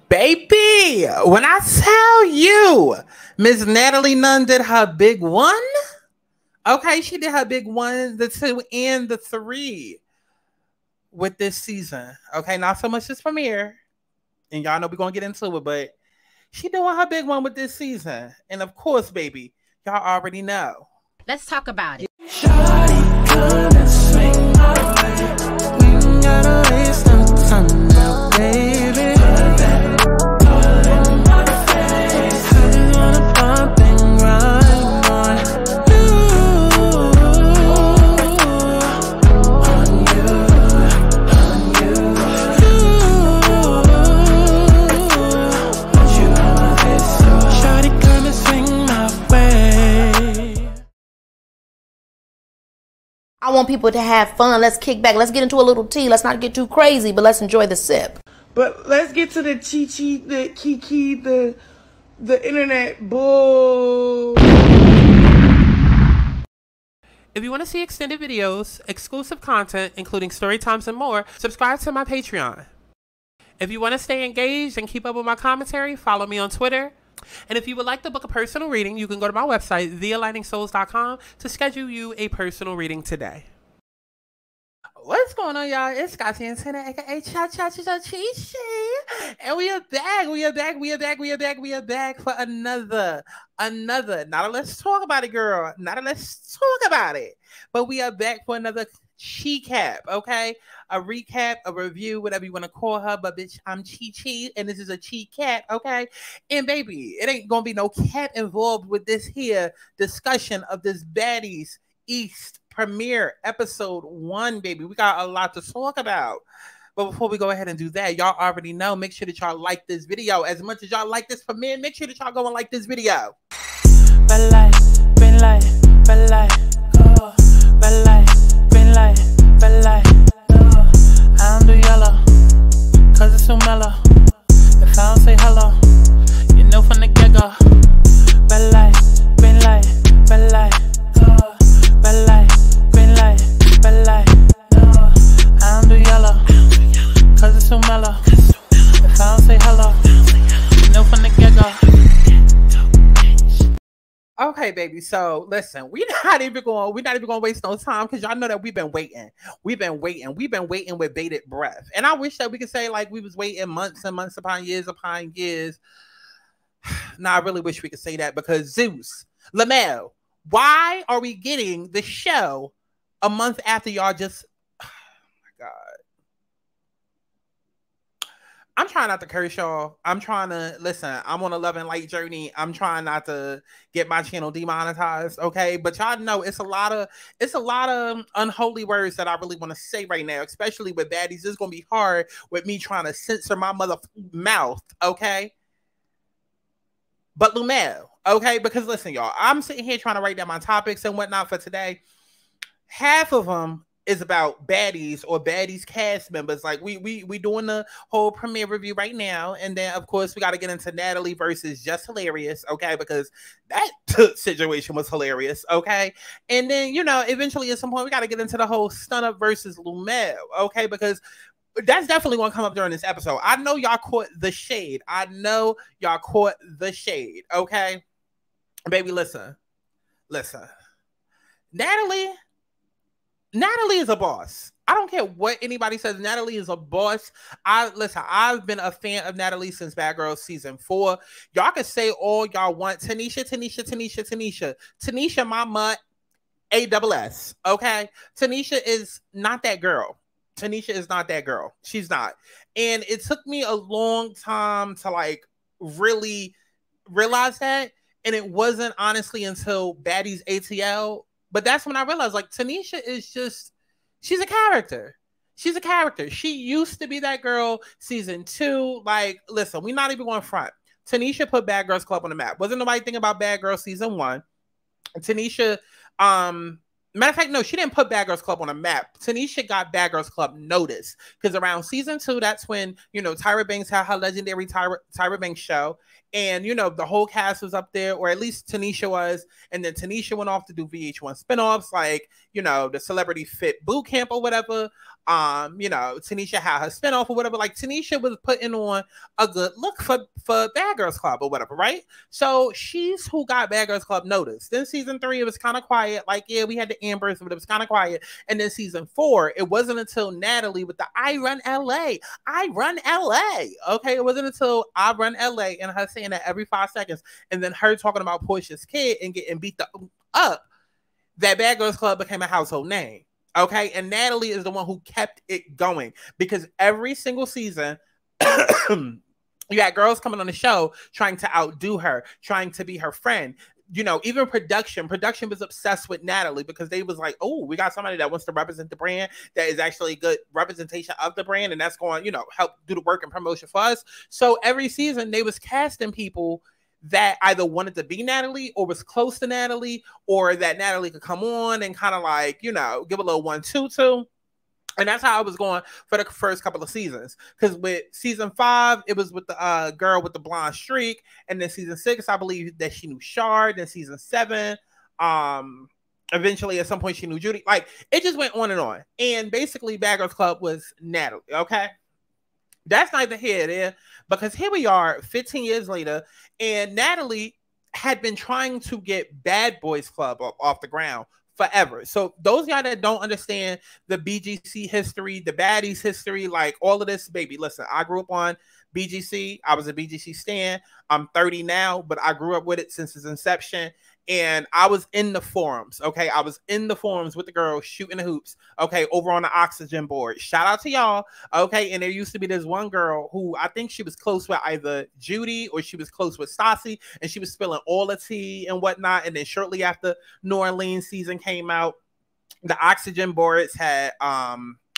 Baby, when I tell you, Miss Natalie Nunn did her big one. Okay, she did her big one, the 2, and the 3 with this season. Okay, not so much this premiere. And y'all know we're going to get into it, but she doing her big one with this season. And of course, baby, y'all already know. Let's talk about it. Shawty, come and swing my way. We ain't gotta waste no time now, baby. Put that in my face. I just wanna pump and grind on you. On you. Want you on my face, so shawty, come and swing my way. I want people to have fun. Let's kick back. Let's get into a little tea. Let's not get too crazy, but let's enjoy the sip. But let's get to the chi-chi, the kiki, the internet bull. If you want to see extended videos, exclusive content, including story times and more, subscribe to my Patreon. If you want to stay engaged and keep up with my commentary, follow me on Twitter. And if you would like to book a personal reading, you can go to my website, thealigningsouls.com, to schedule you a personal reading today. What's going on, y'all? It's Scotty, Santana, aka Cha-Cha-Cha-Cha-Chi-Chi. And we are back for another, not a let's talk about it, girl. Not a let's talk about it. But we are back for another Chi-Cap, okay? A recap, a review, whatever you want to call her. But bitch, I'm Chi-Chi, and this is a Chi-Cap, okay? And baby, it ain't gonna be no cat involved with this here discussion of this Baddies East premiere episode 1, baby. We got a lot to talk about. But before we go ahead and do that, y'all already know, make sure that y'all like this video. As much as y'all like this premiere, make sure that y'all go and like this video. Red light, green light, red light, oh. Red light, green light, red light, oh. I don't do yellow, cause it's so mellow. If I don't say hello, you know from the get-go. Red light, green light, red light, oh. Red light, green light, red light, oh. I don't do yellow, cause it's so mellow. If I don't say hello, you know from the get-go. Okay, baby. So listen, we're not even gonna waste no time, because y'all know that we've been waiting with bated breath. And I wish that we could say like we was waiting months and months upon years. Nah, I really wish we could say that, because Zues, Lamel, why are we getting the show a month after y'all just, oh my God. I'm trying not to curse y'all. I'm trying to, listen, I'm on a love and light journey. I'm trying not to get my channel demonetized, okay? But y'all know it's a lot of unholy words that I really want to say right now, especially with Baddies. It's going to be hard with me trying to censor my mother mouth, okay? But Lumel, okay? Because listen, y'all, I'm sitting here trying to write down my topics and whatnot for today. Half of them is about Baddies or Baddies cast members. Like we doing the whole premiere review right now, and then of course we got to get into Natalie versus Just Hilarious, okay? Because that situation was hilarious, okay? And then, you know, eventually at some point we got to get into the whole Stun Up versus Lumel, okay? Because that's definitely going to come up during this episode. I know y'all caught the shade. Okay? Baby, listen. Natalie is a boss. I don't care what anybody says. Natalie is a boss. I've been a fan of Natalie since Bad Girls season 4. Y'all can say all y'all want. Tanisha, mama, ASS. Okay? Tanisha is not that girl. She's not. And it took me a long time to like really realize that. And it wasn't honestly until Baddies ATL. But that's when I realized, like, Tanisha is just, she's a character. She used to be that girl season 2. Like, listen, we're not even going front. Tanisha put Bad Girls Club on the map. Wasn't nobody thinking about Bad Girls season 1. Tanisha, matter of fact, no, she didn't put Bad Girls Club on the map. Tanisha got Bad Girls Club notice, because around season 2, that's when, you know, Tyra Banks had her legendary Tyra Banks show. And, you know, the whole cast was up there, or at least Tanisha was. And then Tanisha went off to do VH1 spinoffs, like, you know, the Celebrity Fit Boot Camp or whatever. You know, Tanisha had her spinoff or whatever. Like, Tanisha was putting on a good look for Bad Girls Club or whatever, right? So she's who got Bad Girls Club noticed. Then season 3, it was kind of quiet. Like, yeah, we had the Ambers, but it was kind of quiet. And then season 4, it wasn't until Natalie with the I Run LA. I Run LA. Okay, it wasn't until I Run LA and her saying that every 5 seconds, and then her talking about Portia's kid and getting beat up, that Bad Girls Club became a household name. Okay, and Natalie is the one who kept it going, because every single season you had girls coming on the show trying to outdo her, trying to be her friend. You know, even production was obsessed with Natalie, because they was like, oh, we got somebody that wants to represent the brand, that is actually a good representation of the brand, and that's going, you know, help do the work and promotion for us. So every season they was casting people that either wanted to be Natalie or was close to Natalie, or that Natalie could come on and kind of like, you know, give a little 1-2 to. And that's how I was going for the first couple of seasons. Because with season 5, it was with the girl with the blonde streak. And then season 6, I believe that she knew Shard. Then season 7, eventually at some point she knew Judy. Like, it just went on and on. And basically Bad Girls Club was Natalie, okay? That's neither here nor there, because here we are 15 years later, and Natalie had been trying to get Bad Boys Club off the ground forever. So those y'all that don't understand the BGC history, the Baddies history, like all of this, baby, listen, I grew up on BGC. I was a BGC stan. I'm 30 now, but I grew up with it since its inception. And I was in the forums, okay? I was in the forums with the girls shooting the hoops, okay, over on the Oxygen board. Shout out to y'all, okay? And there used to be this one girl who I think she was close with either Judy or she was close with Stassi, and she was spilling all the tea and whatnot. And then shortly after New Orleans season came out, the Oxygen boards had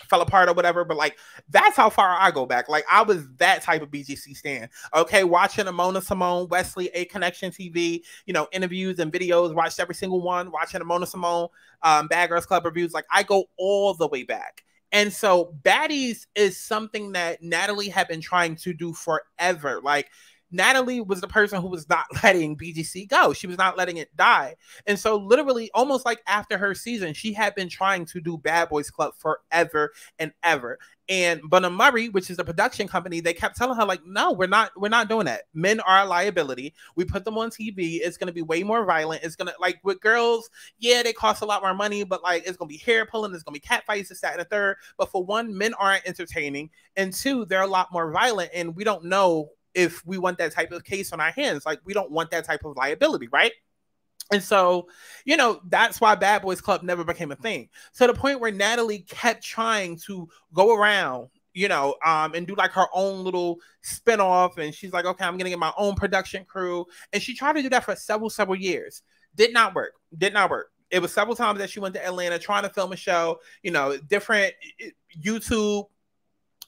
fell apart or whatever, but like, that's how far I go back. Like, I was that type of BGC stan, okay? Watching Mona Simone, Wesley, A Connection TV, you know, interviews and videos, watched every single one, watching the Mona Simone, Bad Girls Club reviews. Like, I go all the way back. And so Baddies is something that Natalie had been trying to do forever. Like, Natalie was the person who was not letting BGC go. She was not letting it die. And so literally almost like after her season, she had been trying to do Bad Boys Club forever and ever. And Bunham Murray, which is the production company, they kept telling her, like, no, we're not doing that. Men are a liability. We put them on TV. It's going to be way more violent. It's going to, like, with girls, yeah, they cost a lot more money, but like, it's going to be hair pulling. It's going to be cat fights, this, that, and the third. But for one, men aren't entertaining. And two, they're a lot more violent. And we don't know if we want that type of case on our hands. Like, we don't want that type of liability, right? And so, you know, that's why Bad Boys Club never became a thing. So the point where Natalie kept trying to go around, you know, and do like her own little spinoff. And she's like, okay, I'm going to get my own production crew. And she tried to do that for several years. Did not work. It was several times that she went to Atlanta trying to film a show, you know, different YouTube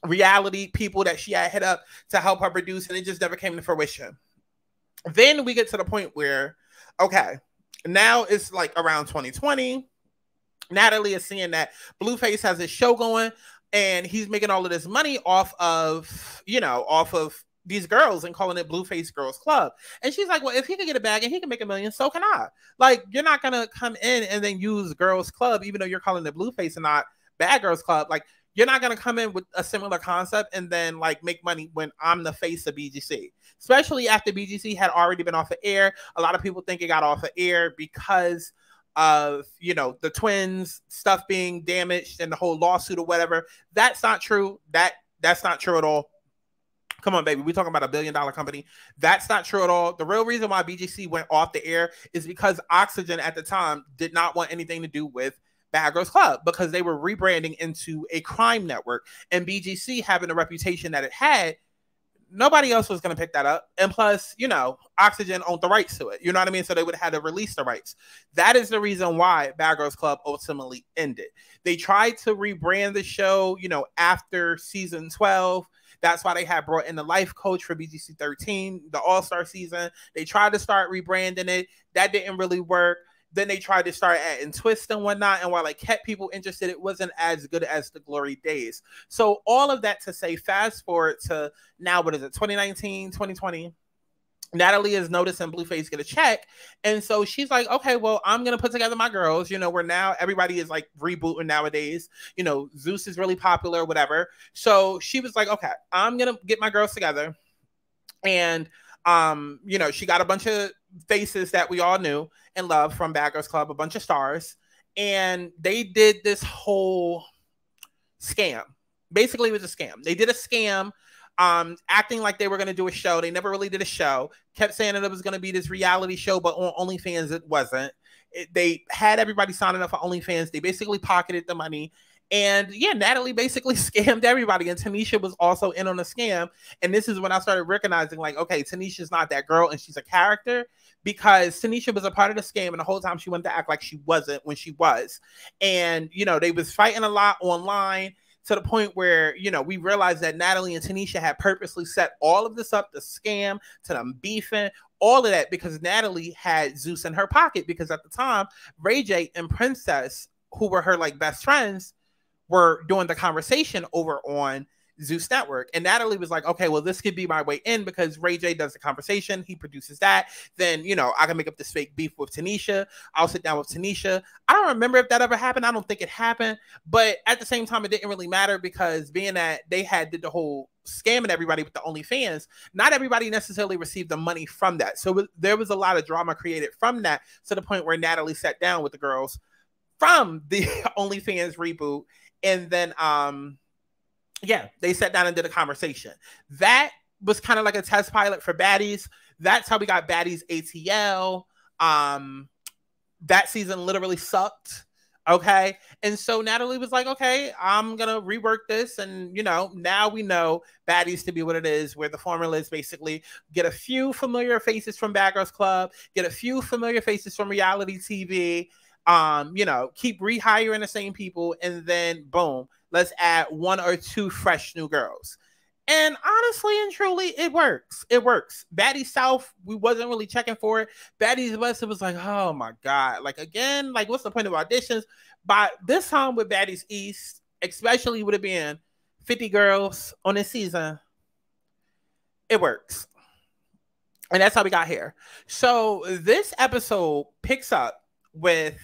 reality people that she had hit up to help her produce, and it just never came to fruition. Then we get to the point where, okay, now it's like around 2020. Natalie is seeing that Blueface has his show going, and he's making all of this money off of, you know, off of these girls and calling it Blueface Girls Club. And she's like, well, if he can get a bag and he can make $1 million, so can I. Like, you're not gonna come in and then use Girls Club, even though you're calling it Blueface and not Bad Girls Club. Like, you're not going to come in with a similar concept and then like make money when I'm the face of BGC, especially after BGC had already been off the air. A lot of people think it got off the air because of, you know, the twins stuff being damaged and the whole lawsuit or whatever. That's not true. That's not true at all. Come on, baby. We're talking about $1 billion company. That's not true at all. The real reason why BGC went off the air is because Oxygen at the time did not want anything to do with Bad Girls Club, because they were rebranding into a crime network, and BGC having the reputation that it had, nobody else was going to pick that up. And plus, you know, Oxygen owned the rights to it. You know what I mean? So they would have had to release the rights. That is the reason why Bad Girls Club ultimately ended. They tried to rebrand the show, you know, after season 12. That's why they had brought in the life coach for BGC 13, the All-Star season. They tried to start rebranding it. That didn't really work. Then they tried to start adding twists and whatnot. And while it kept people interested, it wasn't as good as the glory days. So all of that to say, fast forward to now, what is it, 2019, 2020? Natalie is noticing Blueface get a check. And so she's like, okay, well, I'm going to put together my girls. You know, we're now, everybody is like rebooting nowadays. You know, Zues is really popular, whatever. So she was like, okay, I'm going to get my girls together. And, you know, she got a bunch of faces that we all knew and loved from Bad Girls Club, a bunch of stars. And they did this whole scam. Basically, it was a scam. They did a scam. Acting like they were going to do a show. They never really did a show. Kept saying that it was going to be this reality show, but on OnlyFans, it wasn't. They had everybody signing up for OnlyFans. They basically pocketed the money. And yeah, Natalie basically scammed everybody. And Tanisha was also in on the scam. And this is when I started recognizing, like, okay, Tanisha's not that girl and she's a character, because Tanisha was a part of the scam. And the whole time she wanted to act like she wasn't when she was. And, you know, they was fighting a lot online, to the point where, you know, we realized that Natalie and Tanisha had purposely set all of this up, the scam, to them beefing, all of that, because Natalie had Zues in her pocket, because at the time, Ray J and Princess, who were her like best friends, were doing the conversation over on Zeus Network. And Natalie was like, okay, well, this could be my way in, because Ray J does the conversation. He produces that. Then, you know, I can make up this fake beef with Tanisha. I'll sit down with Tanisha. I don't remember if that ever happened. I don't think it happened. But at the same time, it didn't really matter, because being that they did the whole scamming everybody with the OnlyFans, not everybody necessarily received the money from that. So there was a lot of drama created from that, to the point where Natalie sat down with the girls from the OnlyFans reboot. And then, yeah, they sat down and did a conversation. That was kind of like a test pilot for Baddies. That's how we got Baddies ATL. That season literally sucked. Okay. And so Natalie was like, okay, I'm going to rework this. And, you know, now we know Baddies to be what it is, where the formula is basically get a few familiar faces from Bad Girls Club, get a few familiar faces from reality TV, you know, keep rehiring the same people, and then boom, let's add one or two fresh new girls. And honestly and truly, it works. It works. Baddies South, we wasn't really checking for it. Baddies West, it was like, oh my God. Like, again, like, what's the point of auditions? But this time with Baddies East, especially with it being 50 girls on this season, it works. And that's how we got here. So this episode picks up with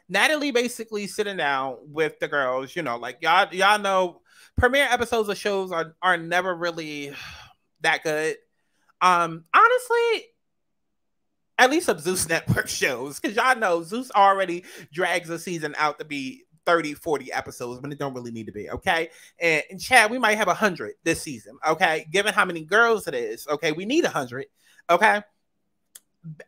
Natalie basically sitting down with the girls, you know, like y'all know premiere episodes of shows are never really that good. Honestly, at least of Zeus Network shows, because y'all know Zeus already drags a season out to be 30, 40 episodes when it don't really need to be, okay? And Chad, we might have 100 this season, okay? Given how many girls it is, okay? We need 100, okay?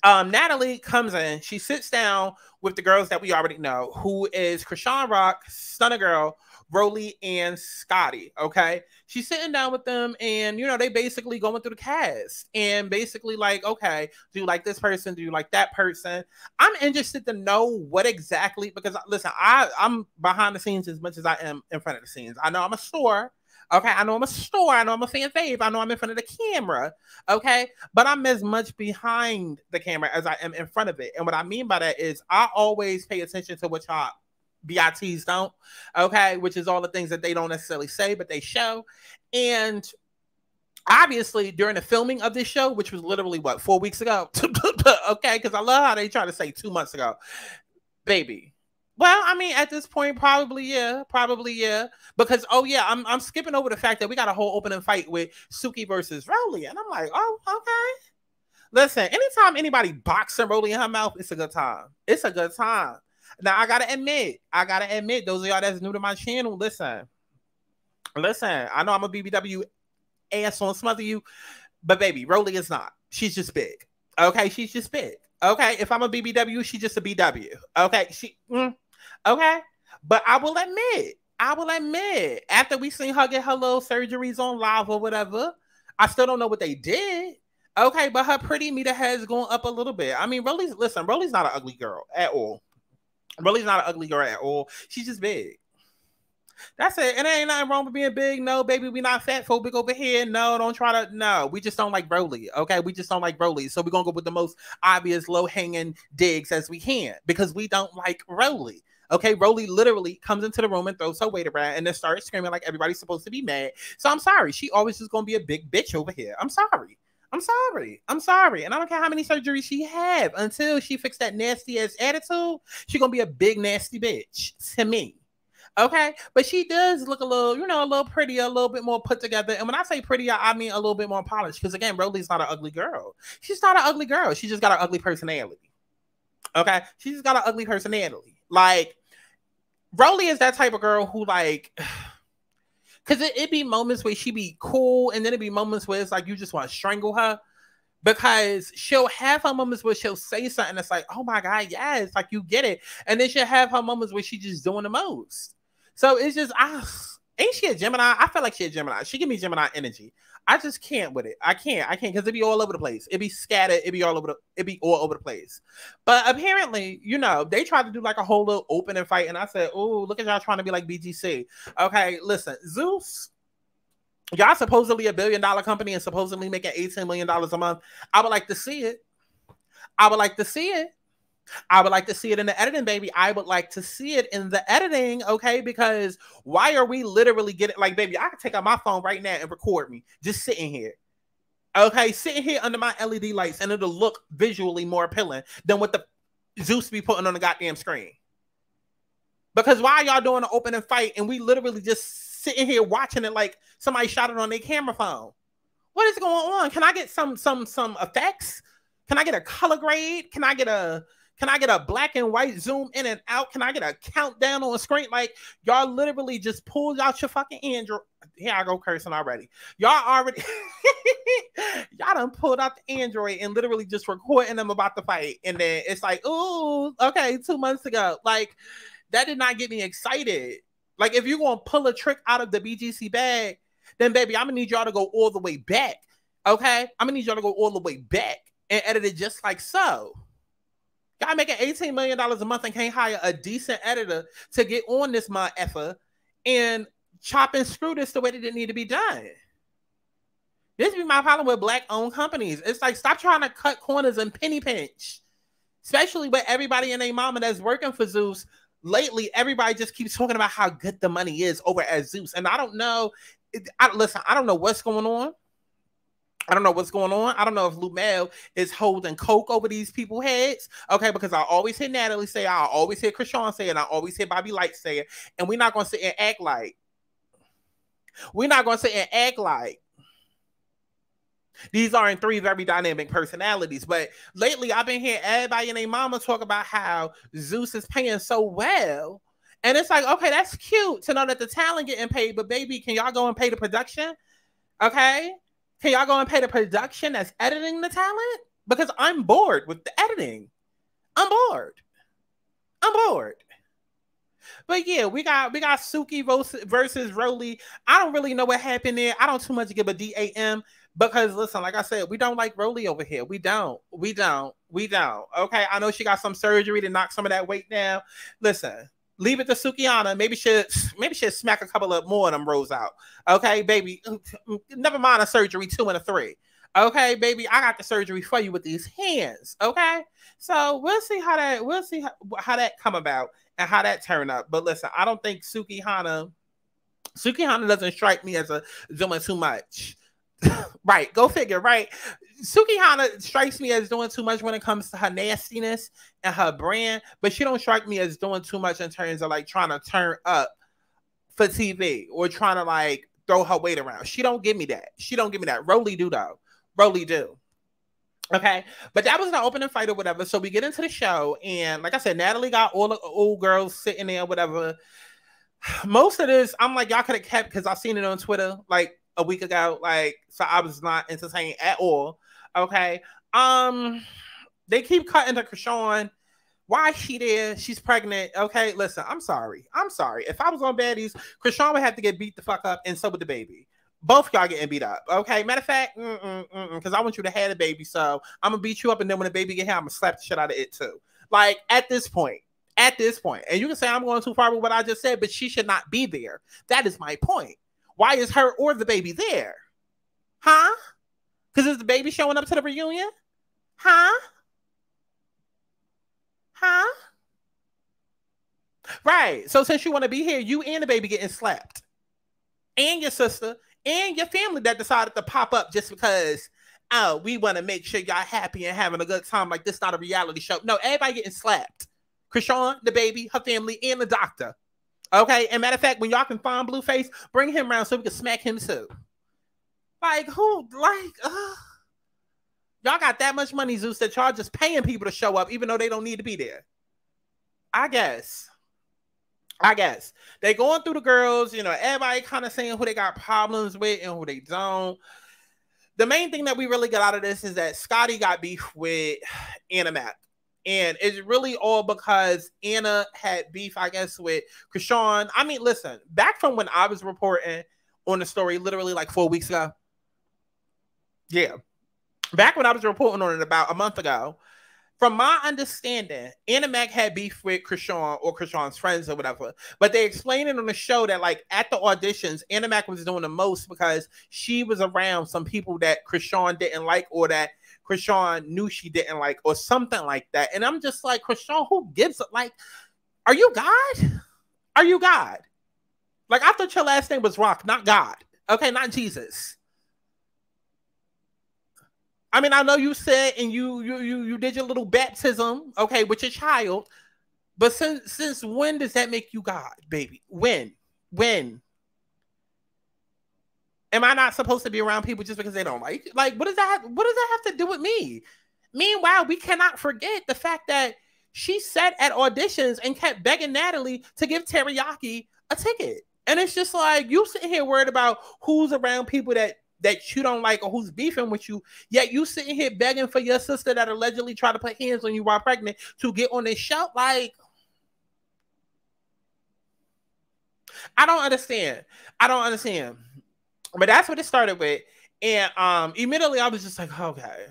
Natalie comes in, she sits down with the girls that we already know, who is Krishan Rock, Stunner Girl, Rolly, and Scotty, okay? She's sitting down with them, and, you know, they basically going through the cast, and basically like, okay, do you like this person? Do you like that person? I'm interested to know what exactly, because, listen, I'm behind the scenes as much as I am in front of the scenes. I know I'm a star. Okay, I know I'm a star. I know I'm a fan fave. I know I'm in front of the camera. Okay, but I'm as much behind the camera as I am in front of it. And what I mean by that is I always pay attention to what y'all BITs don't. Okay, which is all the things that they don't necessarily say, but they show. And obviously, during the filming of this show, which was literally, what, 4 weeks ago? Okay, because I love how they try to say 2 months ago. Baby. Well, I mean, at this point, probably, yeah. Because, oh, yeah, I'm skipping over the fact that we got a whole opening fight with Suki versus Rolly. And I'm like, oh, okay. Listen, anytime anybody boxing Rolly in her mouth, it's a good time. It's a good time. Now, I got to admit, those of y'all that's new to my channel, listen, I know I'm a BBW ass on smother you, but baby, Rolly is not. She's just big. Okay, she's just big. Okay, if I'm a BBW, she's just a BW. Okay, okay, but I will admit, after we seen her get her little surgeries on live or whatever, I still don't know what they did. Okay, but her pretty meter has gone up a little bit. I mean, Rolly's not an ugly girl at all. Rolly's not an ugly girl at all. She's just big. That's it. And there ain't nothing wrong with being big. No, baby, we not fat phobic over here. No, don't try to. No, we just don't like Rolly. Okay, we just don't like Rolly. So we're gonna go with the most obvious low-hanging digs as we can, because we don't like Rolly. Okay, Rolly literally comes into the room and throws her weight around and then starts screaming like everybody's supposed to be mad. So I'm sorry. She always just gonna be a big bitch over here. I'm sorry. I'm sorry. I'm sorry. And I don't care how many surgeries she have. Until she fixed that nasty ass attitude, she gonna be a big nasty bitch to me. Okay, but she does look a little, you know, a little prettier, a little bit more put together. And when I say prettier, I mean a little bit more polished. Because again, Rolly's not an ugly girl. She's not an ugly girl. She just got an ugly personality. Okay, she just got an ugly personality. Like, Rolly is that type of girl who, like, because it be moments where she be cool, and then it be moments where it's like you just want to strangle her. Because she'll have her moments where she'll say something that's like, oh my God, yes, like you get it. And then she'll have her moments where she's just doing the most. So it's just, ain't she a Gemini? I feel like she a Gemini. She give me Gemini energy. I just can't with it. I can't because it be all over the place. It be scattered. It be all over the place. But apparently, you know, they tried to do like a whole little opening fight. And I said, oh, look at y'all trying to be like BGC. Okay, listen, Zues, y'all supposedly $1 billion company and supposedly making $18 million a month. I would like to see it. I would like to see it. I would like to see it in the editing, baby. I would like to see it in the editing, okay? Because why are we literally getting, like, baby, I can take out my phone right now and record me just sitting here. Okay, sitting here under my LED lights, and it'll look visually more appealing than what the Zeus be putting on the goddamn screen. Because why y'all doing an opening fight and we literally just sitting here watching it like somebody shot it on their camera phone? What is going on? Can I get some effects? Can I get a color grade? Can I get a black and white zoom in and out? Can I get a countdown on the screen? Like, y'all literally just pulled out your fucking Android. Here I go cursing already. Y'all done pulled out the Android and literally just recording them about the fight. And then it's like, ooh, okay, 2 months ago. Like, that did not get me excited. Like, if you're going to pull a trick out of the BGC bag, then, baby, I'm going to need y'all to go all the way back. Okay? I'm going to need y'all to go all the way back and edit it just like so. Y'all making $18 million a month and can't hire a decent editor to get on this effer and chop and screw this the way that it need to be done. This be my problem with Black-owned companies. It's like, stop trying to cut corners and penny pinch. Especially with everybody and their mama that's working for Zeus. Lately, everybody just keeps talking about how good the money is over at Zeus. And I don't know. Listen, I don't know what's going on. I don't know what's going on. I don't know if Lumel is holding coke over these people's heads. Okay, because I always hear Natalie say it, I always hear Krishan say it, and I always hear Bobby Light say it. And we're not going to sit and act like. We're not going to sit and act like these aren't three very dynamic personalities. But lately, I've been hearing everybody and their mama talk about how Zeus is paying so well. And it's like, okay, that's cute to know that the talent getting paid. But baby, can y'all go and pay the production? Okay? Can y'all go and pay the production that's editing the talent? Because I'm bored with the editing. I'm bored. But yeah, we got Suki versus Rolly. I don't really know what happened there. I don't too much give a DAM because listen, like I said, we don't like Rolly over here. We don't. Okay, I know she got some surgery to knock some of that weight down. Listen. Leave it to Sukiana. Maybe she'll smack a couple of more of them rolls out. Okay, baby. Never mind a surgery 2 and a 3. Okay, baby. I got the surgery for you with these hands. Okay, so we'll see how that come about and how that turn up. But listen, I don't think Suki Hana doesn't strike me as doing too much. Right, go figure, right? Suki Hana strikes me as doing too much when it comes to her nastiness and her brand, but she don't strike me as doing too much in terms of like trying to turn up for TV or trying to like throw her weight around. She don't give me that. Rolly do though. Rolly do. Okay, but that was the opening fight or whatever. So we get into the show, and like I said, Natalie got all the old girls sitting there, whatever. Most of this, I'm like, y'all could have kept because I seen it on Twitter like a week ago, like, so I was not entertained at all. Okay. They keep cutting to Krishan. Why is she there? She's pregnant. Okay, listen, I'm sorry. If I was on Baddies, Krishan would have to get beat the fuck up, and so would the baby. Both y'all getting beat up. Okay, matter of fact, because I want you to have a baby, so I'm gonna beat you up, and then when the baby get here, I'm gonna slap the shit out of it too. Like, at this point, and you can say I'm going too far with what I just said, but she should not be there. That is my point. Why is her or the baby there? Huh? Because is the baby showing up to the reunion? Huh? Right. So since you want to be here, you and the baby getting slapped. And your sister and your family that decided to pop up just because oh, we want to make sure y'all happy and having a good time. Like, this not a reality show. No, everybody getting slapped. Krishan, the baby, her family, and the doctor. Okay? And matter of fact, when y'all can find Blueface, bring him around so we can smack him too. Like, who? Like, y'all got that much money, Zeus, that y'all just paying people to show up even though they don't need to be there. I guess. They going through the girls, you know, everybody kind of saying who they got problems with and who they don't. The main thing that we really got out of this is that Scotty got beef with Ahna Mac. And it's really all because Ahna had beef, I guess, with Krishan. I mean, listen, back from when I was reporting on the story literally like 4 weeks ago. Yeah. Back when I was reporting on it about a month ago, from my understanding, Ahna Mac had beef with Krishan or Krishan's friends or whatever. But they explained it on the show that, like, at the auditions, Ahna Mac was doing the most because she was around some people that Krishan didn't like or that Krishan knew she didn't like or something like that. And I'm just like, Krishan, who gives it? Like, are you God? Are you God? Like, I thought your last name was Rock, not God. Okay, not Jesus. I mean, I know you said and you did your little baptism, okay, with your child, but since when does that make you God, baby? When? Am I not supposed to be around people just because they don't like it? Like, what does that have to do with me? Meanwhile, we cannot forget the fact that she sat at auditions and kept begging Natalie to give Teriyaki a ticket. And it's just like, you sitting here worried about who's around people that you don't like or who's beefing with you, yet you sitting here begging for your sister that allegedly tried to put hands on you while pregnant to get on this show. Like, I don't understand. But that's what it started with. And immediately I was just like, okay.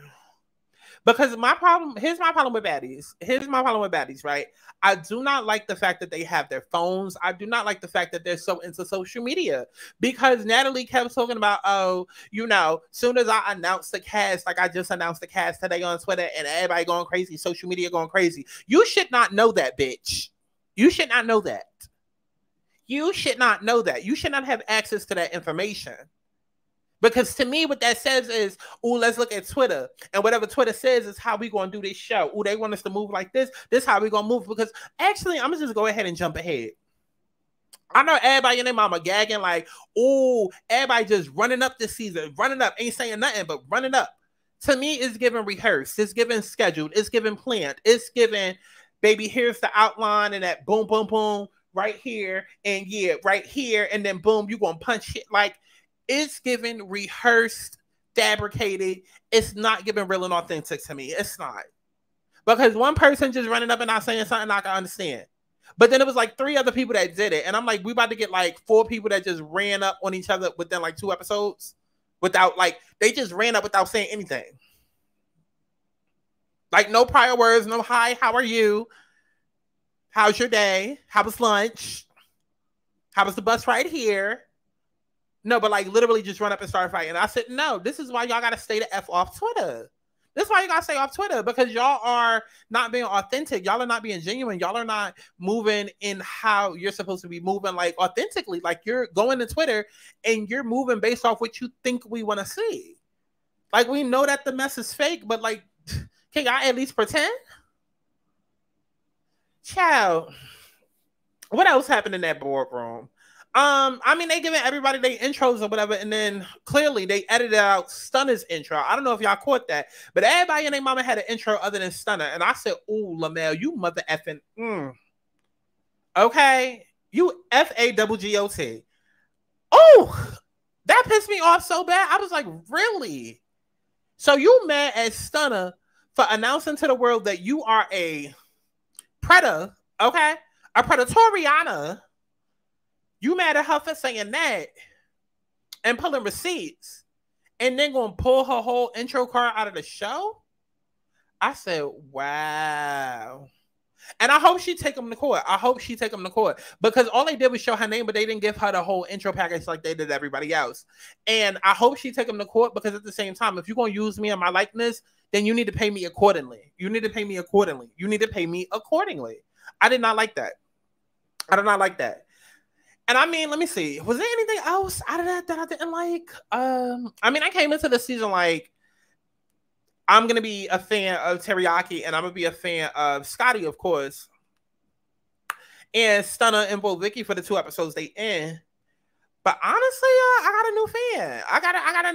Because here's my problem with Baddies, right? I do not like the fact that they have their phones. I do not like the fact that they're so into social media. Because Natalie kept talking about, oh, you know, soon as I announced the cast, like I just announced the cast today on Twitter and everybody going crazy, social media going crazy. You should not know that, bitch. You should not know that. You should not know that. You should not have access to that information. Because to me, what that says is, oh, let's look at Twitter. And whatever Twitter says is how we going to do this show. Oh, they want us to move like this. This is how we going to move. Because actually, I'm going to just go ahead and jump ahead. I know everybody and their mama gagging like, oh, everybody just running up this season. Running up. Ain't saying nothing, but running up. To me, it's giving rehearsed. It's giving scheduled. It's giving planned. It's giving, baby, here's the outline and that boom, boom, boom, right here. And yeah, right here. And then boom, you going to punch it like, it's giving rehearsed, fabricated. It's not giving real and authentic to me. It's not. Because one person just running up and not saying something I can understand. But then it was like 3 other people that did it. And I'm like, we about to get like 4 people that just ran up on each other within like 2 episodes. Without like, they just ran up without saying anything. Like no prior words, no hi, how are you? How's your day? How was lunch? How was the bus right here? No, but like literally just run up and start fighting. And I said, no, this is why y'all got to stay the F off Twitter. This is why you got to stay off Twitter, because y'all are not being authentic. Y'all are not being genuine. Y'all are not moving in how you're supposed to be moving, like authentically. Like you're going to Twitter and you're moving based off what you think we want to see. Like we know that the mess is fake, but like, can y'all at least pretend? Child, what else happened in that boardroom? I mean, they giving everybody their intros or whatever, and then clearly they edited out Stunner's intro. I don't know if y'all caught that, but everybody and their mama had an intro other than Stunner, and I said, "Ooh, Lamel, you mother effing, okay, you FAGGOT." Oh, that pissed me off so bad. I was like, really? So you mad at Stunner for announcing to the world that you are a predator, okay, a predatoriana? You mad at her for saying that and pulling receipts and then going to pull her whole intro card out of the show? I said, wow. And I hope she take them to court. Because all they did was show her name, but they didn't give her the whole intro package like they did everybody else. And I hope she take them to court, because at the same time, if you're going to use me and my likeness, then you need to pay me accordingly. I did not like that. And I mean, let me see. Was there anything else out of that I didn't like? I mean, I came into the season like, I'm gonna be a fan of Teriyaki, and I'm gonna be a fan of Scotty, of course, and Stunner and Bo Vicky for the 2 episodes they in. But honestly, I got a new fan. I got a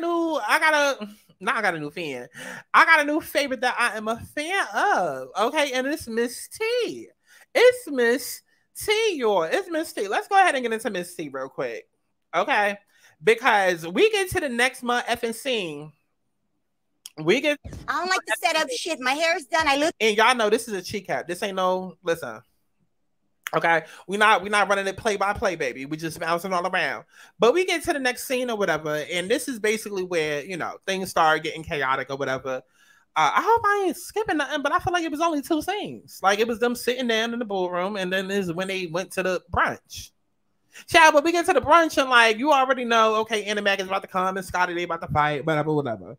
new fan. I got a new favorite that I am a fan of. Okay, and it's Miss T. It's Miss T, y'all. It's Miss T. Let's go ahead and get into Miss T real quick. Okay, because we get to the next month effing scene. I don't like to set up shit. My hair is done. I look, and y'all know this is a cheat cap. This ain't no listen. Okay, we not running it play by play, baby. We just bouncing all around. But we get to the next scene or whatever, and this is basically where things start getting chaotic or whatever. I hope I ain't skipping nothing, but I feel like it was only 2 scenes. Like it was them sitting down in the ballroom, and then this is when they went to the brunch. Child, but we get to the brunch and like you already know, okay, Anna Mac is about to come and Scotty they about to fight, whatever.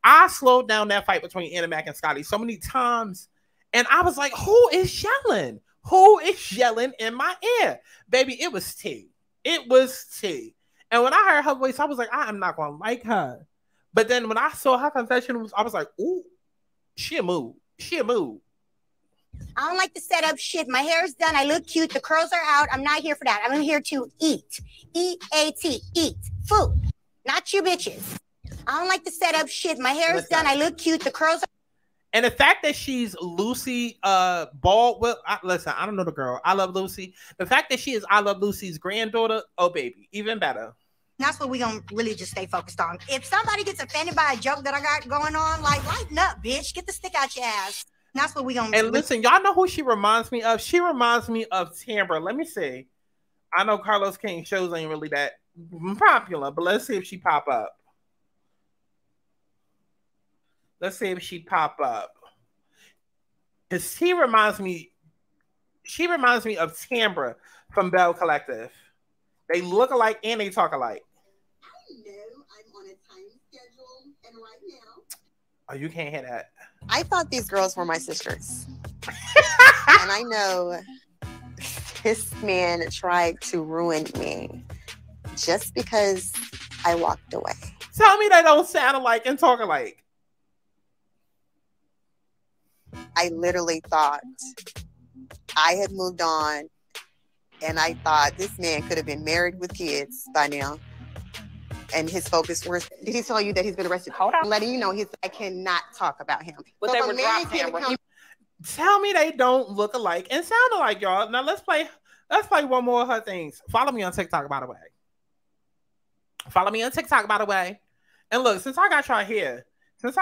I slowed down that fight between Anna Mac and Scotty so many times, and I was like, who is yelling? Who is yelling in my ear? Baby, it was T. It was T. And when I heard her voice, I was like, I am not going to like her. But then when I saw her confession, I was like, ooh, she a move. She a move. I don't like to set up shit. My hair is done. I look cute. The curls are out. I'm not here for that. I'm here to eat. E-A-T. Eat. Food. Not you bitches. I don't like to set up shit. My hair is done. I look cute. The curls are... And the fact that she's Lucy Baldwin, listen, I don't know the girl. I Love Lucy. The fact that she is I Love Lucy's granddaughter, oh baby, even better. That's what we're going to really just stay focused on. If somebody gets offended by a joke that I got going on, like, lighten up, bitch. Get the stick out your ass. That's what we're going to do. And listen, y'all know who she reminds me of? She reminds me of Tambra. Let me see. I know Carlos King shows ain't really that popular, but let's see if she pop up. Let's see if she pop up. Because she reminds me of Tambra from Bell Collective. They look alike and they talk alike. I know I'm on a time schedule, and right now. Oh, you can't hear that. I thought these girls were my sisters. And I know this man tried to ruin me just because I walked away. Tell me they don't sound alike and talk alike. I literally thought I had moved on, and I thought this man could have been married with kids by now. And his focus was, did he tell you that he's been arrested? Hold on. I'm letting you know, I cannot talk about him. But so they were dropped him. Tell me they don't look alike and sound alike, y'all. Now let's play one more of her things. Follow me on TikTok, by the way. Follow me on TikTok, by the way. And look, since I got y'all here, because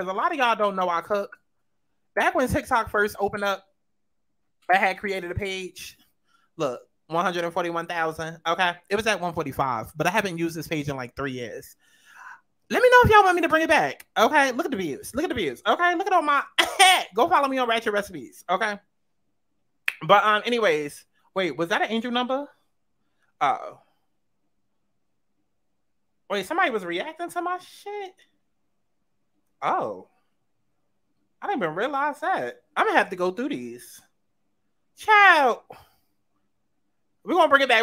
a lot of y'all don't know I cook. Back when TikTok first opened up, I had created a page. Look, 141,000. Okay. It was at 145, but I haven't used this page in like 3 years. Let me know if y'all want me to bring it back. Okay. Look at the views. Look at the views. Okay. Look at all my go follow me on Ratchet Recipes. Okay. But anyways, wait, was that an angel number? Uh-oh. Wait, somebody was reacting to my shit? Oh. I didn't even realize that. I'm gonna have to go through these. Ciao. We're gonna bring it back.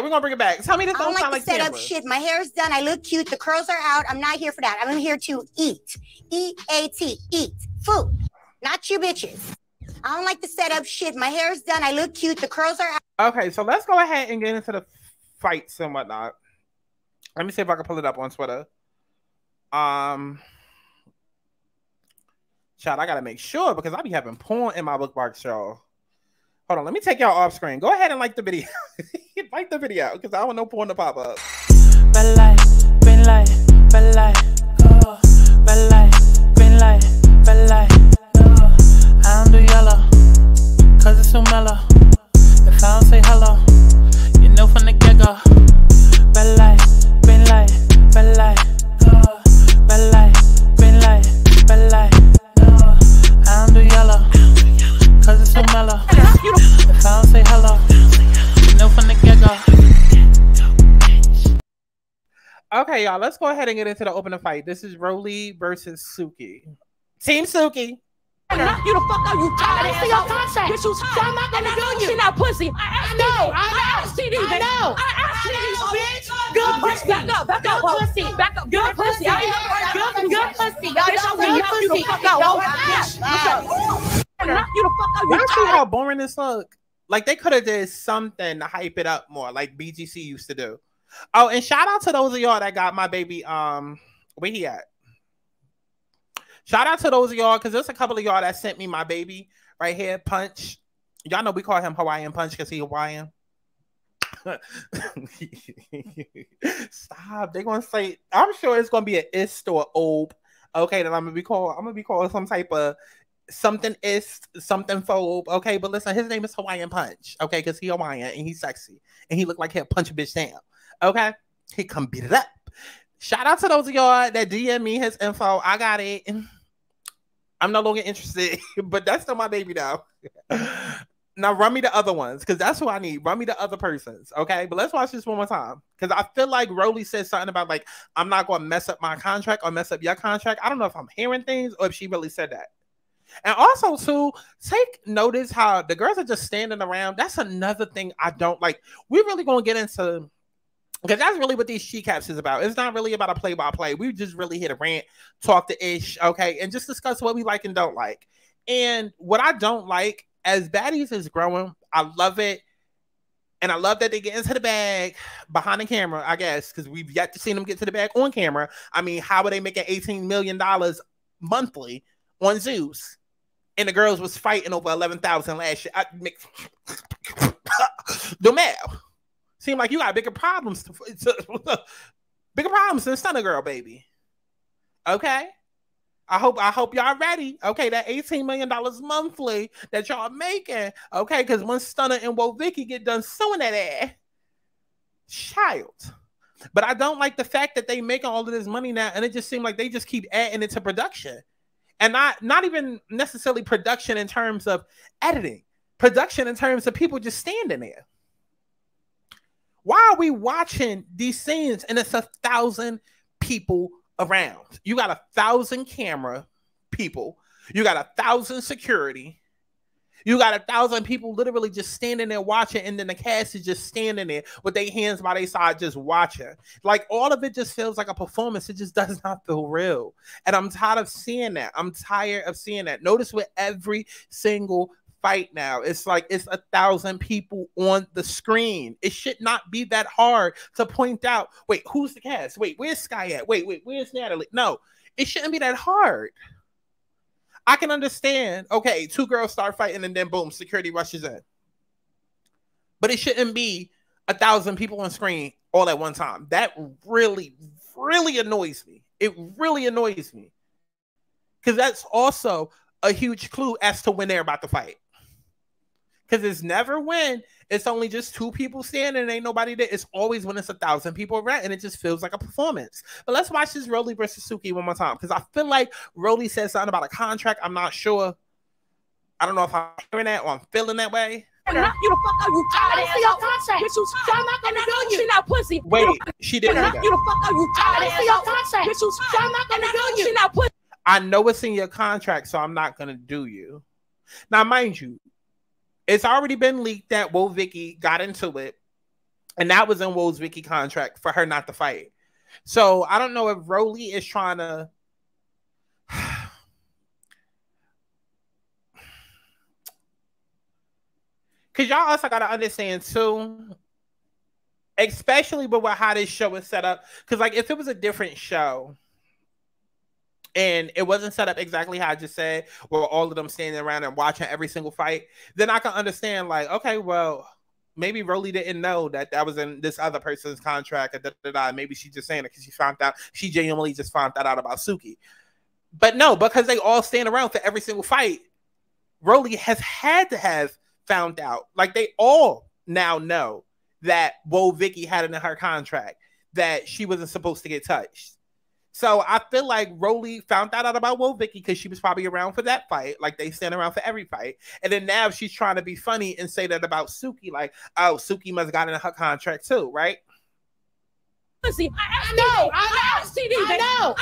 Tell me this don't sound like set up shit. My hair is done. I look cute. The curls are out. I'm not here for that. I'm here to eat. E-A-T. Eat. Food. Not you bitches. I don't like to set up shit. My hair is done. I look cute. The curls are out. Okay, so let's go ahead and get into the fights and whatnot. Let me see if I can pull it up on Twitter. Child, I gotta make sure because I be having porn in my bookmark show. Hold on, let me take y'all off screen. Go ahead and like the video. Like the video because I don't want no porn to pop up. Red light, green light, red light, oh. Red light, green light, red light, oh. I don't do yellow, cause it's too mellow. If I don't say hello, you know from the get-go. Red light, green light, red light, oh. Red light, green light, red light. I don't do yellow, cause it's too mellow. If I don't say hello, you know from the get-go. Okay, y'all, let's go ahead and get into the opening fight. This is Rolly versus Suki. Team Suki. Knock you the fuck out, you tired ass. your contract. Bitch, you tired. I'm not gonna do you. She not pussy. I know. I know. bitch. Good pussy. Back up. Good pussy. Back up. Good pussy. Good pussy. Y'all Bitch, I'm gonna knock you the fuck out. Knock you the fuck out, you Y'all see tired. how boring this look? Like they could have did something to hype it up more, like BGC used to do. Oh, and shout out to those of y'all that got my baby. Where he at? Shout out to those of y'all, because there's a couple of y'all that sent me my baby right here, Punch. Y'all know we call him Hawaiian Punch because he Hawaiian. Stop. They're gonna say, I'm sure it's gonna be an ist or ob. Okay, then I'm gonna be called some type of something ist, something phobe. Okay, but listen, his name is Hawaiian Punch. Okay, because he Hawaiian and he's sexy and he look like he'll punch a bitch down. Okay, he come beat it up. Shout out to those of y'all that DM me his info. I got it. I'm no longer interested, but that's still my baby now. Now run me the other ones, because that's who I need. Run me the other persons, okay? But let's watch this one more time, because I feel like Rolly said something about, like, I'm not going to mess up my contract or mess up your contract. I don't know if I'm hearing things or if she really said that. And also, too, take notice how the girls are just standing around. That's another thing I don't like. We're really going to get into... Because that's really what these she caps is about. It's not really about a play-by-play. We just really hit a rant, talk to ish, okay, and just discuss what we like and don't like. And what I don't like, as Baddies is growing, I love it. And I love that they get into the bag behind the camera, I guess, because we've yet to see them get to the bag on camera. I mean, how are they making $18 million monthly on Zues? And the girls was fighting over 11,000 last year. The math. Seem like you got bigger problems bigger problems than Stunner Girl, baby. Okay? I hope y'all ready. Okay, that $18 million monthly that y'all making. Okay, because when Stunner and Wo Vicky get done sewing that ass, child. But I don't like the fact that they making all of this money now, and it just seems like they just keep adding it to production. And not even necessarily production in terms of editing. Production in terms of people just standing there. Why are we watching these scenes and it's 1,000 people around? You got 1,000 camera people. You got 1,000 security. You got 1,000 people literally just standing there watching, and then the cast is just standing there with their hands by their side just watching. Like, all of it just feels like a performance. It just does not feel real. And I'm tired of seeing that. I'm tired of seeing that. Notice with every single fight now, it's like it's 1,000 people on the screen. It should not be that hard to point out, wait, who's the cast? Wait, where's Sky at? Wait, where's Natalie? No, it shouldn't be that hard. I can understand, okay, two girls start fighting and then boom, security rushes in. But it shouldn't be 1,000 people on screen all at one time. That really, really annoys me. It really annoys me. Because that's also a huge clue as to when they're about to fight. Because it's never when it's only just two people standing and ain't nobody there. It's always when it's 1,000 people around, and it just feels like a performance. But let's watch this Rolly versus Suki one more time, because I feel like Rolly said something about a contract. I'm not sure. I don't know if I'm hearing that or I'm feeling that way. Knock you the fuck out, you tired ass. your contract. Bitch, you tired. I'm not gonna do you. She not pussy. Wait, she didn't. Knock you the fuck out, you tired ass. your contract. Bitch, you tired. I'm not gonna do you. She not pussy. I know it's in your contract, so I'm not gonna do you. Now, mind you, it's already been leaked that Wo Vicky got into it, and that was in Wo's Vicky contract for her not to fight. So I don't know if Rolly is trying to. Because y'all also got to understand, too, especially with how this show is set up. Because, like, if it was a different show and it wasn't set up exactly how I just said, where all of them standing around and watching every single fight, then I can understand, like, okay, well, maybe Rolly didn't know that that was in this other person's contract. Maybe she's just saying it because she found out. She genuinely just found that out about Suki. But no, because they all stand around for every single fight, Rolly has had to have found out. Like, they all now know that Wo Vicky had it in her contract that she wasn't supposed to get touched. So I feel like Rolly found that out about Wo Vicky because she was probably around for that fight. Like, they stand around for every fight. And then now she's trying to be funny and say that about Suki. Like, oh, Suki must have got in her contract too, right? I know.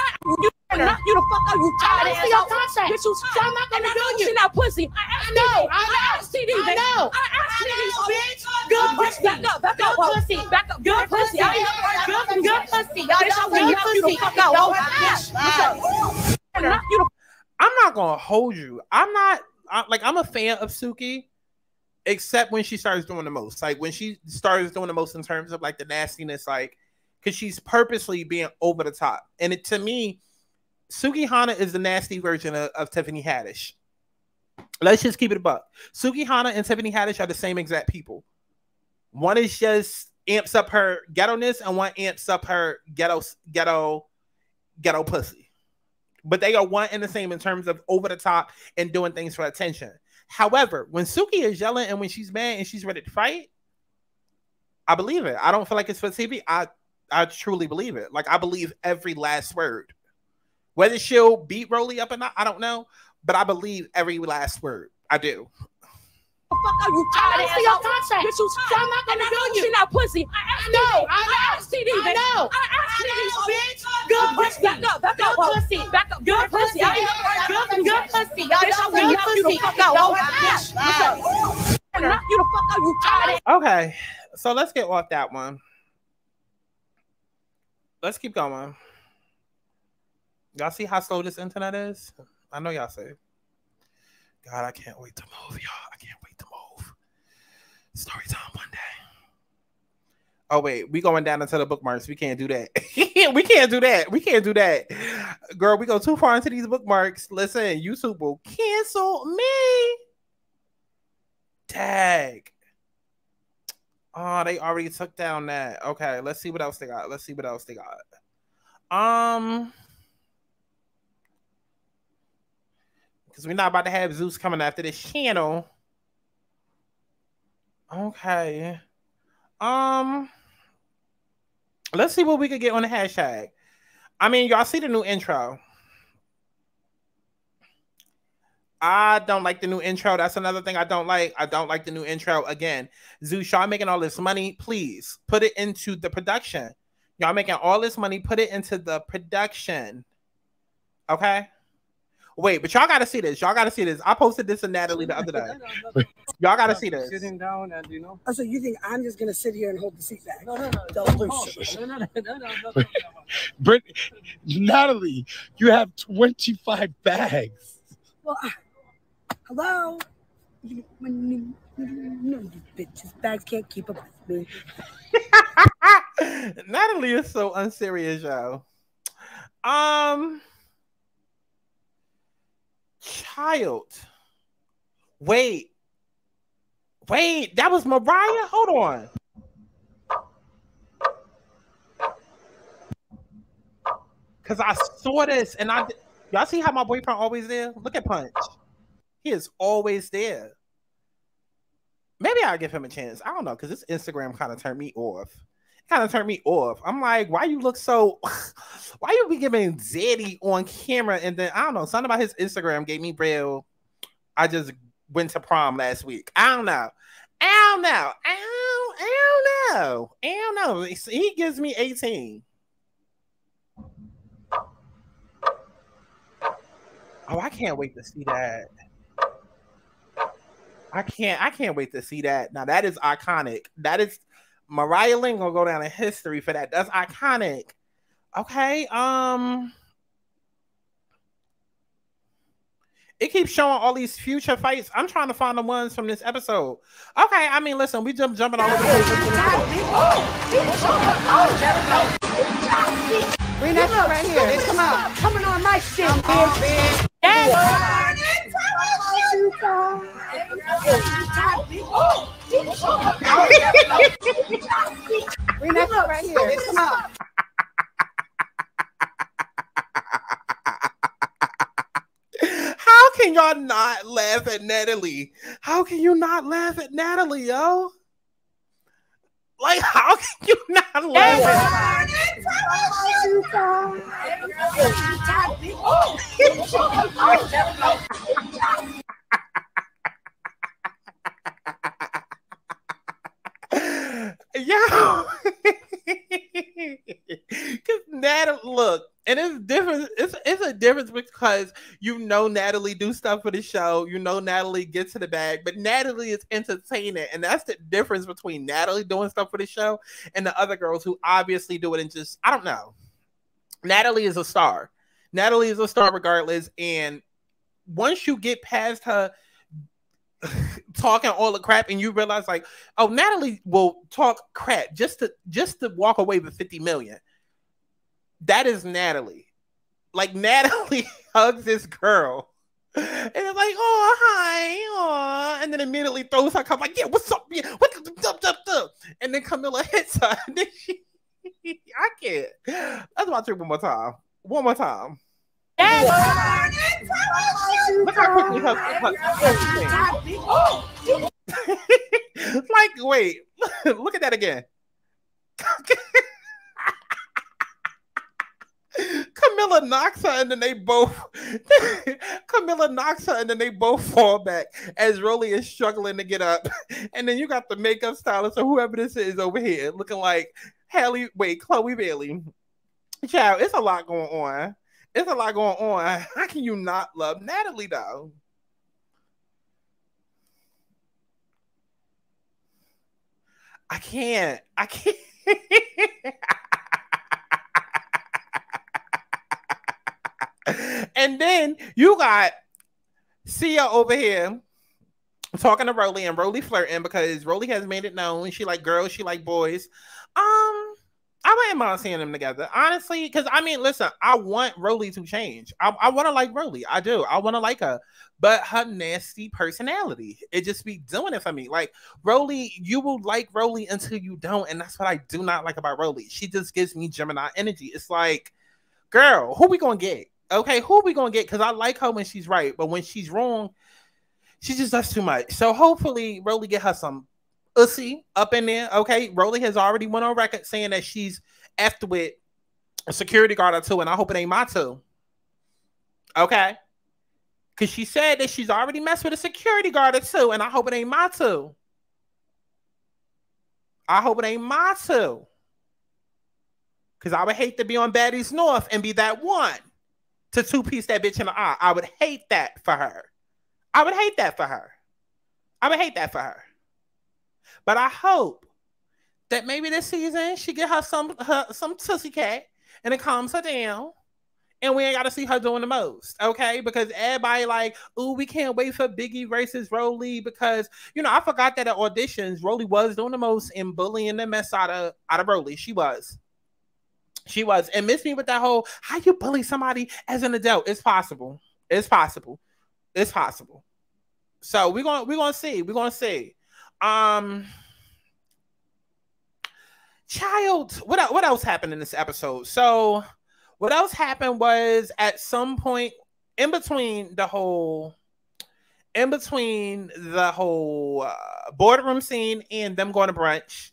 Knock you the fuck out, you tired ass. Your contract. Bitch, I'm not gonna do you. She not pussy. I know. I know. Bitch. Good pussy. Back up. Good pussy. Back up. Good pussy. Good pussy. Y'all just want to knock you the fuck out. I'm not gonna hold you. I'm a fan of Suki, except when she starts doing the most. Like when she starts doing the most in terms of like the nastiness, like because she's purposely being over the top. And it, to me, Suki Hana is the nasty version of Tiffany Haddish. Let's just keep it a buck. Suki Hana and Tiffany Haddish are the same exact people. One is just amps up her ghetto-ness, and one amps up her ghetto pussy. But they are one and the same in terms of over the top and doing things for attention. However, when Suki is yelling and when she's mad and she's ready to fight, I believe it. I don't feel like it's for TV. I truly believe it. Like, I believe every last word. Whether she'll beat Rolly up or not, I don't know. But I believe every last word. I do. Fuck are you tired ass? Your contract. Bitch, I'm not gonna do you. She not pussy. I know. I know. Bitch. Good pussy. Back up. Good pussy. Back up. Good pussy. Good pussy. Y'all just want to knock you the fuck out. Knock you the fuck out, you tired ass. Okay, so let's get off that one. Let's keep going. Y'all see how slow this internet is? I know y'all say. God, I can't wait to move, y'all. I can't wait to move. Story time one day. Oh, wait. We going down into the bookmarks. We can't do that. We can't do that. We can't do that. Girl, we go too far into these bookmarks. Listen, YouTube will cancel me. Tag. Oh, they already took down that. Okay, let's see what else they got. Let's see what else they got. Because we're not about to have Zues coming after this channel. Okay. Let's see what we could get on the hashtag. I mean, y'all see the new intro. I don't like the new intro. That's another thing I don't like. I don't like the new intro. Again, Zues, y'all making all this money. Please put it into the production. Y'all making all this money. Put it into the production. Okay? Wait, but y'all got to see this. Y'all got to see this. I posted this to Natalie the other day. Y'all got to see this. Sitting down and, you know. Oh, so you think I'm just going to sit here and hold the seat back? No. Britt, Natalie, you have 25 bags. Well, hello? No, you bitches. Bags can't keep up with me. Natalie is so unserious, y'all. Child. Wait, that was Mariah? Hold on. Because I saw this and y'all see how my boyfriend always there? Look at Punch. He is always there. Maybe I'll give him a chance. I don't know, because this Instagram kind of turned me off. I'm like, why you be giving Zeddy on camera? And then, I don't know, something about his Instagram gave me real. I just went to prom last week. I don't know. He gives me 18. Oh, I can't wait to see that. I can't wait to see that. Now, that is iconic. That is... Mariah Lynn gonna go down in history for that. That's iconic. Okay. It keeps showing all these future fights. I'm trying to find the ones from this episode. Okay, I mean, listen, we jumping all over the place. Bring that shit right here. Come on. Coming on my shit, bitch. Bring that shit right here. Come on. How can y'all not laugh at Natalie? How can you not laugh at Natalie, yo? Like, how can you not laugh at Yo, because Natalie, look, and it's different. It's because you know Natalie do stuff for the show. You know Natalie gets to the bag, but Natalie is entertaining, and that's the difference between Natalie doing stuff for the show and the other girls who obviously do it and just, I don't know. Natalie is a star. Natalie is a star regardless, and once you get past her talking all the crap and you realize like, oh, Natalie will talk crap just to walk away with 50 million. That is Natalie. Like, Natalie hugs this girl and it's like, oh, hi, oh, and then immediately throws her cup like, yeah, what's up? Yeah, what the and then Camilla hits her and then she I can't. Let's watch it one more time. One more time. Yes. Look how quickly like, wait, look at that again. Camilla knocks her and then they both fall back as Rolly is struggling to get up. And then you got the makeup stylist or whoever this is over here looking like Chloe Bailey. Child, it's a lot going on. It's a lot going on. How can you not love Natalie though? I can't. And then you got Sia over here talking to Rolly and Rolly flirting because Rolly has made it known she like girls, she like boys. I wouldn't mind seeing them together, honestly, because I mean, listen, I want Rolly to change. I want to like Rolly. I do. I want to like her. But her nasty personality, it just be doing it for me. Like, Rolly, you will like Rolly until you don't. And that's what I do not like about Rolly. She just gives me Gemini energy. It's like, girl, who we going to get? Okay, who we going to get? Because I like her when she's right. But when she's wrong, she just does too much. So hopefully Rolly get her some ussy up in there. Okay, Rolly has already went on record saying that she's after with a security guard or two, and I hope it ain't my two. Okay, because she said that she's already messed with a security guard or two, and I hope it ain't my two. I hope it ain't my two, because I would hate to be on Baddies North and be that one to two-piece that bitch in the eye. I would hate that for her. I would hate that for her. I would hate that for her. But I hope that maybe this season she get her some tussie cat and it calms her down. And we ain't got to see her doing the most, okay? Because everybody like, ooh, we can't wait for Biggie versus Rolly because, you know, I forgot that at auditions, Rolly was doing the most in bullying the mess out of Rolly. She was. And miss me with that whole, how you bully somebody as an adult? It's possible. It's possible. It's possible. So we're gonna see. We're gonna see. Child, what else happened in this episode? So what else happened was at some point in between the whole boardroom scene and them going to brunch,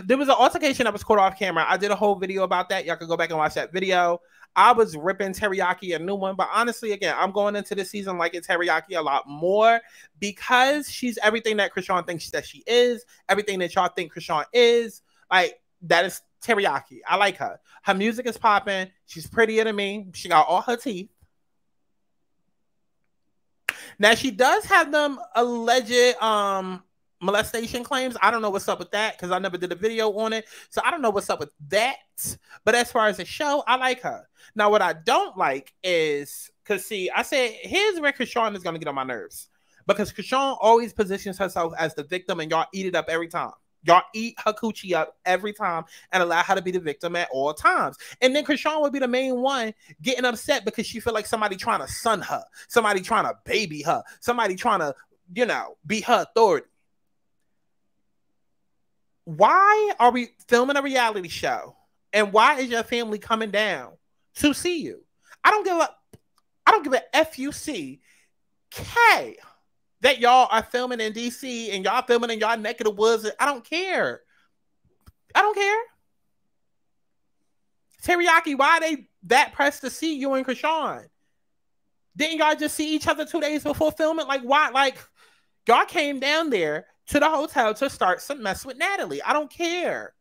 there was an altercation that was caught off camera. I did a whole video about that. Y'all can go back and watch that video. I was ripping Teriyaki a new one, but honestly, again, I'm going into this season liking Teriyaki a lot more because she's everything that Krishan thinks that she is, everything that y'all think Krishan is. Like, that is Teriyaki. I like her. Her music is popping. She's prettier than me. She got all her teeth. Now, she does have them alleged molestation claims. I don't know what's up with that because I never did a video on it. So I don't know what's up with that. But as far as the show, I like her. Now, what I don't like is, because see, I said, here's where Krishan is going to get on my nerves. Because Krishan always positions herself as the victim and y'all eat it up every time. Y'all eat her coochie up every time and allow her to be the victim at all times. And then Krishan would be the main one getting upset because she feel like somebody trying to son her. Somebody trying to baby her. Somebody trying to, you know, be her authority. Why are we filming a reality show? And why is your family coming down to see you? I don't give a FUCK that y'all are filming in DC and y'all filming in y'all neck of the woods. I don't care. I don't care. Teriyaki, why are they that pressed to see you and Krishan? Didn't y'all just see each other 2 days before filming? Like, why? Like, y'all came down there to the hotel to start some mess with Natalie. I don't care.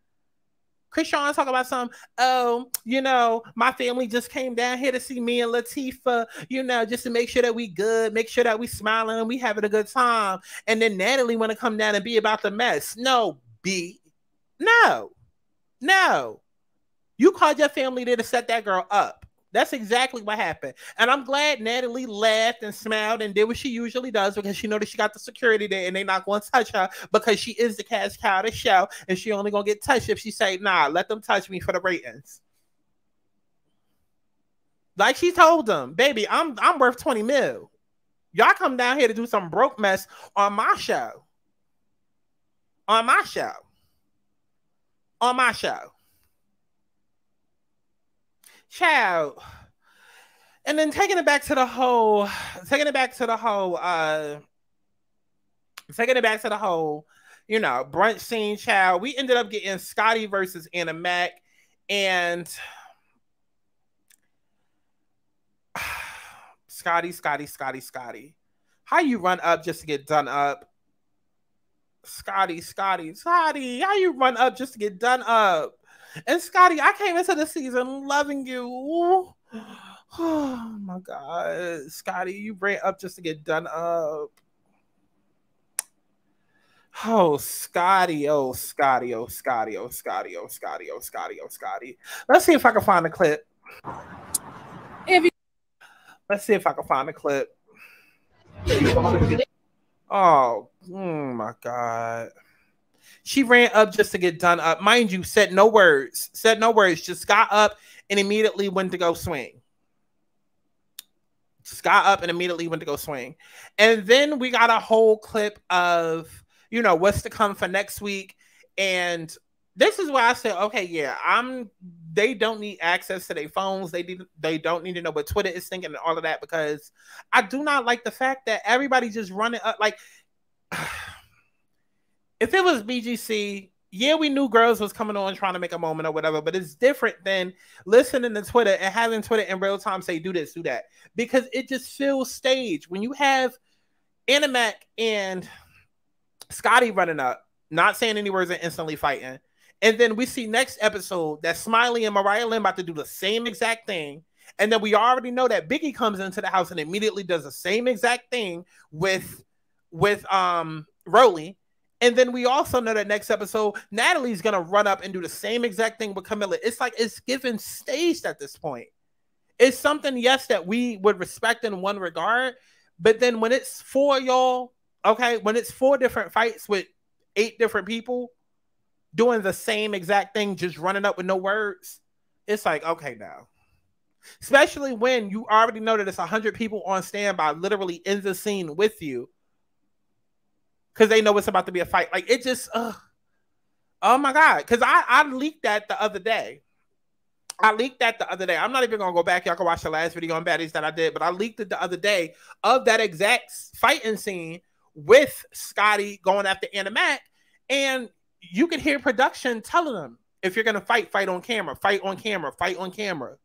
Krishan talk about some, oh, you know, my family just came down here to see me and Latifah, you know, just to make sure that we good, make sure that we smiling and we having a good time. And then Natalie want to come down and be about the mess. No, B. No. No. You called your family there to set that girl up. That's exactly what happened. And I'm glad Natalie laughed and smiled and did what she usually does because she know that she got the security there and they not going to touch her because she is the cash cow of the show and she only going to get touched if she say, nah, let them touch me for the ratings. Like she told them, baby, I'm worth 20 mil. Y'all come down here to do some broke mess on my show. On my show. On my show. Child. And then taking it back to the whole, you know, brunch scene, child. We ended up getting Scotty versus Ahna Mac. And Scotty. How you run up just to get done up? Scotty. How you run up just to get done up? And Scotty, I came into the season loving you. Oh my God. Scotty, you ran up just to get done up. Oh, Scotty. Let's see if I can find the clip. Let's see if I can find the clip. Oh my God. She ran up just to get done up. Mind you, said no words, just got up and immediately went to go swing. And then we got a whole clip of, you know, what's to come for next week. And this is why I said, okay, yeah, they don't need access to their phones. They don't need to know what Twitter is thinking and all of that, because I do not like the fact that everybody just running up like if it was BGC, yeah, we knew girls was coming on trying to make a moment or whatever, but it's different than listening to Twitter and having Twitter in real time say, do this, do that. Because it just feels staged. When you have Ahna Mac and Scotty running up, not saying any words and instantly fighting. And then we see next episode that Smiley and Mariah Lynn about to do the same exact thing. And then we already know that Biggie comes into the house and immediately does the same exact thing with Rolly. And then we also know that next episode, Natalie's going to run up and do the same exact thing with Camilla. It's like it's given staged at this point. It's something, yes, that we would respect in one regard. But then when it's for y'all, okay, when it's 4 different fights with 8 different people doing the same exact thing, just running up with no words, it's like, okay, now. Especially when you already know that it's 100 people on standby, literally in the scene with you. Because they know it's about to be a fight. Like, it just, oh my God. Because I leaked that the other day. I'm not even going to go back. Y'all can watch the last video on Baddies that I did. But I leaked it the other day of that exact fighting scene with Scotty going after Ahna Mac. And you could hear production telling them, if you're going to fight, fight on camera. Fight on camera. Fight on camera.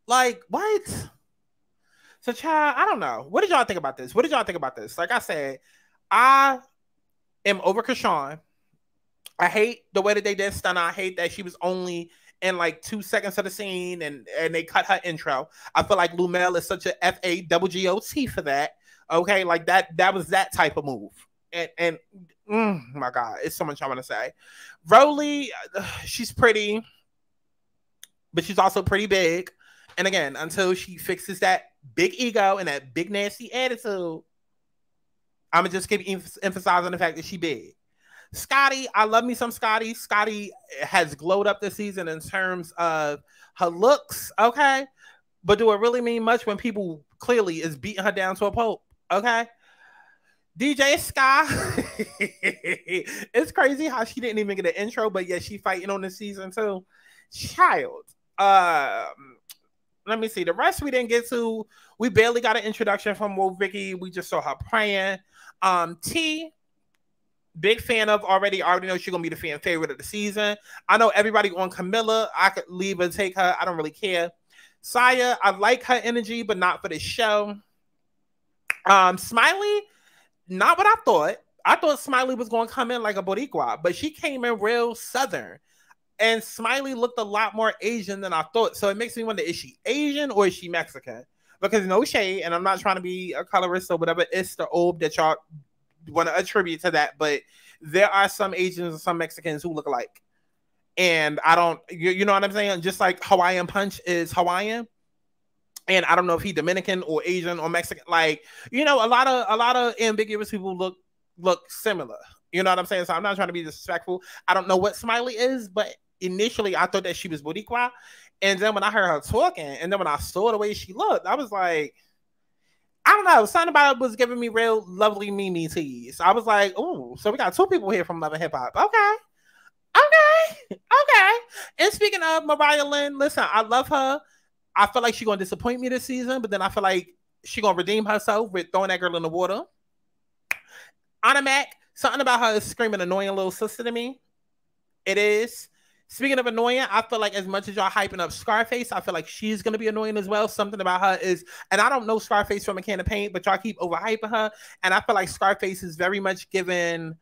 Like, what? So, child, I don't know. What did y'all think about this? Like I said, I am over Krishan. I hate the way that they did Stunner. I hate that she was only in like 2 seconds of the scene and they cut her intro. I feel like Lumel is such a FAWGOT for that. Okay, like that was that type of move. And my God, it's so much I want to say. Rolly, she's pretty, but she's also pretty big. And again, until she fixes that big ego and that big nasty attitude, I'm going to just keep emphasizing the fact that she big. Scotty, I love me some Scotty. Scotty has glowed up this season in terms of her looks, okay? But do it really mean much when people clearly is beating her down to a pulp, okay? DJ Sky, it's crazy how she didn't even get an intro, but yeah, she fighting on this season too. Child. Let me see. The rest we didn't get to. We barely got an introduction from Wo Vicky. We just saw her praying. T, big fan of already. I already know she's going to be the fan favorite of the season. I know everybody on Camilla. I could leave and take her. I don't really care. Saya, I like her energy, but not for this show. Smiley, not what I thought. I thought Smiley was going to come in like a Boricua, but she came in real Southern. And Smiley looked a lot more Asian than I thought. So it makes me wonder, is she Asian or is she Mexican? Because no shade, and I'm not trying to be a colorist or whatever, it's the orb that y'all want to attribute to that. But there are some Asians and some Mexicans who look alike. And I don't, you know what I'm saying? Just like Hawaiian Punch is Hawaiian. And I don't know if he's Dominican or Asian or Mexican. Like, you know, a lot of ambiguous people look similar. You know what I'm saying? So I'm not trying to be disrespectful. I don't know what Smiley is, but initially I thought that she was Boricua. And then when I heard her talking, and then when I saw the way she looked, I was like, I don't know. Something about it was giving me real lovely Mimi tease. I was like, oh, so we got two people here from Love and Hip Hop. Okay. And speaking of Mariah Lynn, listen, I love her. I feel like she's going to disappoint me this season, but then I feel like she's going to redeem herself with throwing that girl in the water. Ahna Mac, something about her is screaming annoying little sister to me. It is. Speaking of annoying, I feel like as much as y'all hyping up Scarface, I feel like she's going to be annoying as well. Something about her is, and I don't know Scarface from a can of paint, but y'all keep overhyping her. And I feel like Scarface is very much given,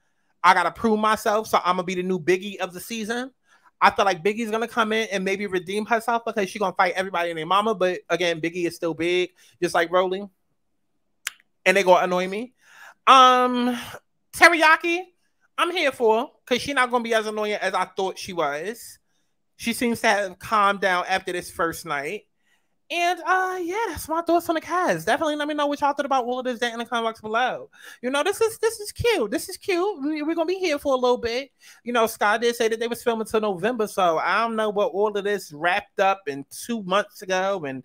I got to prove myself, so I'm going to be the new Biggie of the season. I feel like Biggie's going to come in and maybe redeem herself because she's going to fight everybody and their mama. But again, Biggie is still big, just like Rolling. And they going to annoy me. Teriyaki, I'm here for, because she's not going to be as annoying as I thought she was. She seems to have calmed down after this first night. And yeah, that's my thoughts on the cast. Definitely let me know what y'all thought about all of this down in the comment box below. You know, this is cute. This is cute. We're gonna be here for a little bit. You know, Scott did say that they was filming till November, so I don't know what all of this wrapped up in 2 months ago, and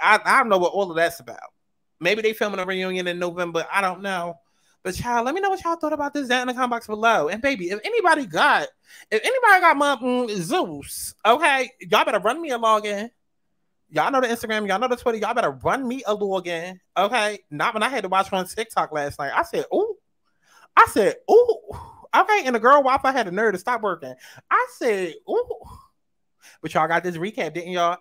I don't know what all of that's about. Maybe they filming a reunion in November. I don't know. But child, let me know what y'all thought about this down in the comment box below. And baby, if anybody got my Zues, okay, y'all better run me a login. Y'all know the Instagram, y'all know the Twitter, y'all better run me a login. Okay. Not when I had to watch on TikTok last night. I said, ooh. Okay, and the girl Wi-Fi had the nerve to stop working. I said, ooh. But y'all got this recap, didn't y'all?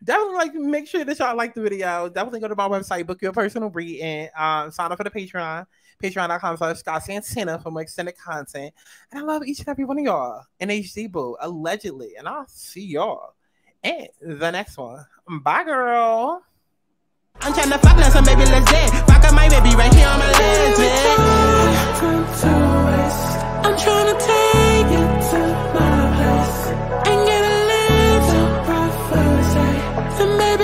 Definitely like make sure that y'all like the video. Definitely go to my website, book your personal breed, and sign up for the Patreon. Patreon.com/Scotty for more extended content. And I love each and every one of y'all. NHD Boo, allegedly. And I'll see y'all in the next one. Bye, girl. I'm trying to fuck now, so baby, let's dance. Fuck up my baby right here on my legs, I'm trying to take you to my place and get a little rough, so baby.